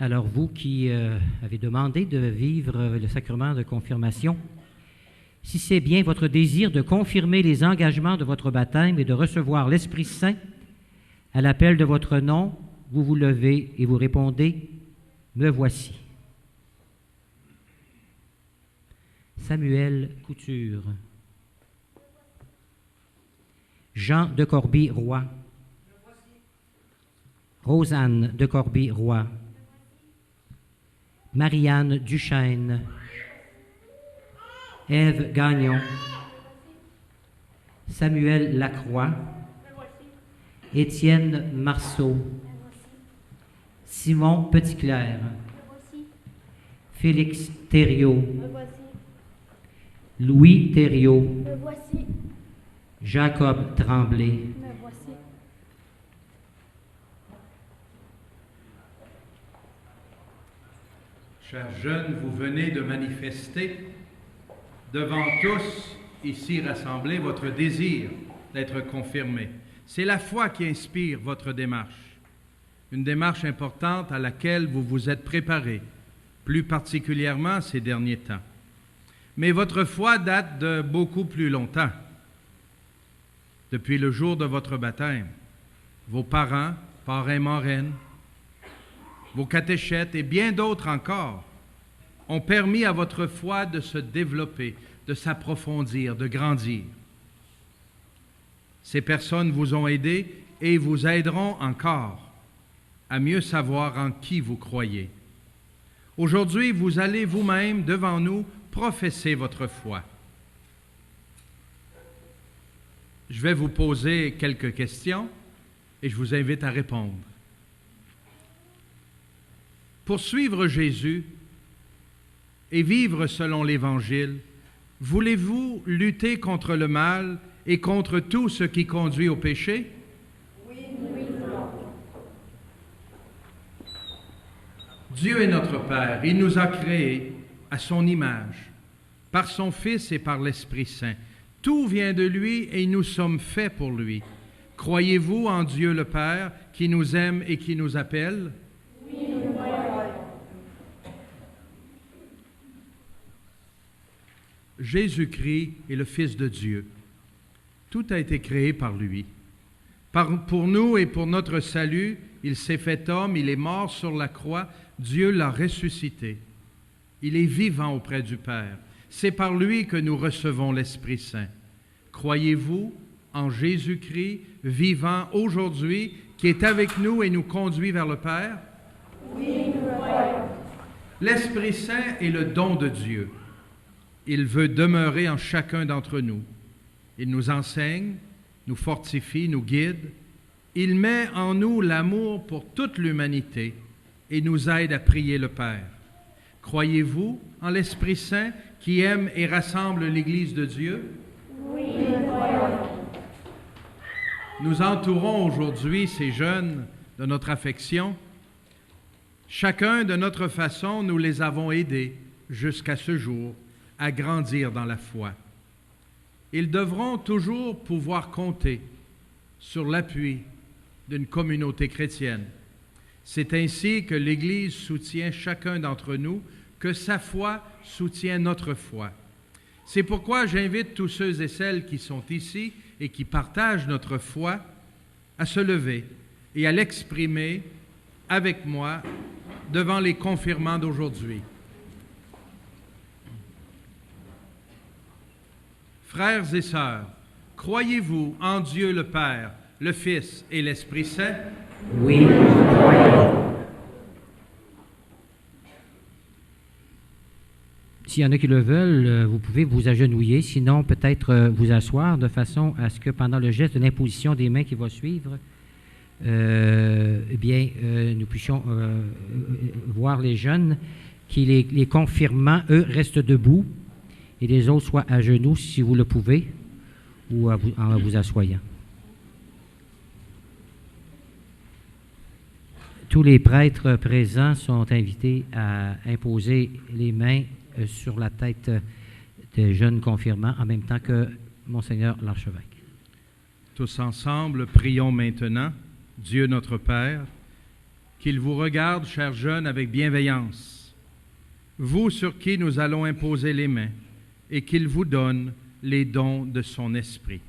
Alors vous qui avez demandé de vivre le sacrement de confirmation, si c'est bien votre désir de confirmer les engagements de votre baptême et de recevoir l'Esprit Saint, à l'appel de votre nom, vous vous levez et vous répondez « Me voici ». Samuel Couture. Jean de Corbie-Roy. Rosanne de Corbie-Roy. Marianne Duchesne. Ève Gagnon. Samuel Lacroix. Étienne Marceau. Simon Petitclerc. Félix Thériault. Louis Thériault. Jacob Tremblay. Chers jeunes, vous venez de manifester devant tous ici rassemblés votre désir d'être confirmés. C'est la foi qui inspire votre démarche, une démarche importante à laquelle vous vous êtes préparés, plus particulièrement ces derniers temps. Mais votre foi date de beaucoup plus longtemps. Depuis le jour de votre baptême, vos parents, parrains, marraines, vos catéchètes et bien d'autres encore ont permis à votre foi de se développer, de s'approfondir, de grandir. Ces personnes vous ont aidé et vous aideront encore à mieux savoir en qui vous croyez. Aujourd'hui, vous allez vous-même devant nous professer votre foi. Je vais vous poser quelques questions et je vous invite à répondre. Pour suivre Jésus et vivre selon l'Évangile, voulez-vous lutter contre le mal et contre tout ce qui conduit au péché? Oui. Dieu est notre Père. Il nous a créés à son image, par son Fils et par l'Esprit Saint. Tout vient de lui et nous sommes faits pour lui. Croyez-vous en Dieu le Père qui nous aime et qui nous appelle? Oui, nous croyons. Jésus-Christ est le Fils de Dieu. Tout a été créé par lui. Pour nous et pour notre salut, il s'est fait homme, il est mort sur la croix, Dieu l'a ressuscité. Il est vivant auprès du Père. C'est par lui que nous recevons l'Esprit Saint. Croyez-vous en Jésus-Christ vivant aujourd'hui, qui est avec nous et nous conduit vers le Père? Oui, nous croyons. L'Esprit Saint est le don de Dieu. Il veut demeurer en chacun d'entre nous. Il nous enseigne, nous fortifie, nous guide. Il met en nous l'amour pour toute l'humanité et nous aide à prier le Père. Croyez-vous en l'Esprit Saint qui aime et rassemble l'Église de Dieu? Oui, nous croyons. Nous entourons aujourd'hui ces jeunes de notre affection. Chacun de notre façon, nous les avons aidés jusqu'à ce jour à grandir dans la foi. Ils devront toujours pouvoir compter sur l'appui d'une communauté chrétienne. C'est ainsi que l'Église soutient chacun d'entre nous, que sa foi soutient notre foi. C'est pourquoi j'invite tous ceux et celles qui sont ici et qui partagent notre foi à se lever et à l'exprimer avec moi devant les confirmants d'aujourd'hui. Frères et sœurs, croyez-vous en Dieu le Père, le Fils et l'Esprit Saint? Oui, nous croyons. S'il y en a qui le veulent, vous pouvez vous agenouiller, sinon peut-être vous asseoir de façon à ce que pendant le geste de l'imposition des mains qui va suivre, nous puissions voir les jeunes qui, les confirmants, eux, restent debout et les autres soient à genoux si vous le pouvez ou en vous assoyant. Tous les prêtres présents sont invités à imposer les mains sur la tête des jeunes confirmants en même temps que Monseigneur l'archevêque. Tous ensemble, prions maintenant. Dieu notre Père, qu'il vous regarde, chers jeunes, avec bienveillance, vous sur qui nous allons imposer les mains, et qu'il vous donne les dons de son esprit.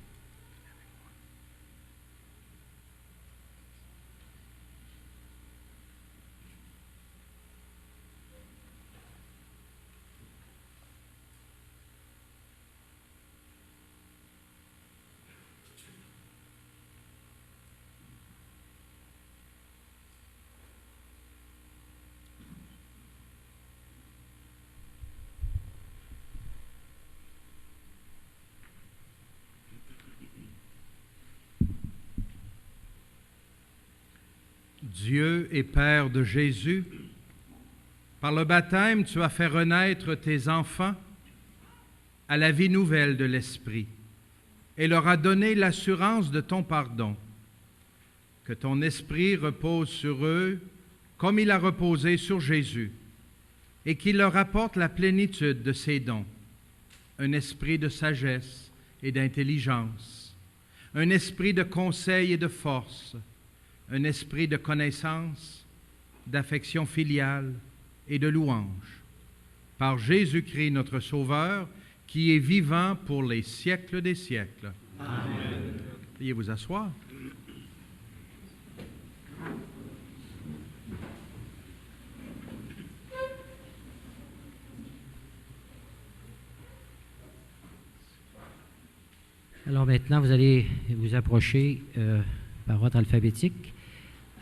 Dieu et Père de Jésus, par le baptême, tu as fait renaître tes enfants à la vie nouvelle de l'Esprit et leur as donné l'assurance de ton pardon. Que ton Esprit repose sur eux comme il a reposé sur Jésus et qu'il leur apporte la plénitude de ses dons, un esprit de sagesse et d'intelligence, un esprit de conseil et de force, un esprit de connaissance, d'affection filiale et de louange. Par Jésus-Christ notre Sauveur, qui est vivant pour les siècles des siècles. Amen. Veuillez vous asseoir. Alors maintenant, vous allez vous approcher par ordre alphabétique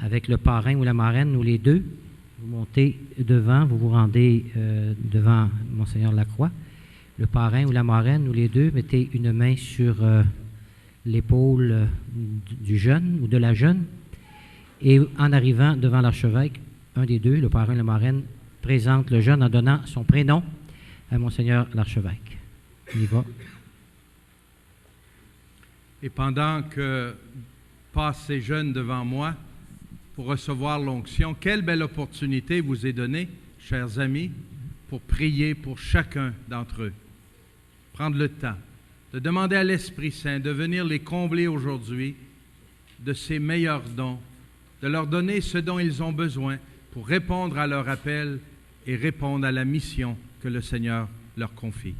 avec le parrain ou la marraine ou les deux. Vous montez devant, vous vous rendez devant Monseigneur Lacroix. Le parrain ou la marraine ou les deux, mettez une main sur l'épaule du jeune ou de la jeune. Et en arrivant devant l'archevêque, un des deux, le parrain ou la marraine, présente le jeune en donnant son prénom à Monseigneur l'archevêque. Il y va. Et pendant que passent ces jeunes devant moi pour recevoir l'onction, quelle belle opportunité vous est donnée, chers amis, pour prier pour chacun d'entre eux. Prendre le temps de demander à l'Esprit Saint de venir les combler aujourd'hui de ses meilleurs dons, de leur donner ce dont ils ont besoin pour répondre à leur appel et répondre à la mission que le Seigneur leur confie.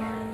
Amen.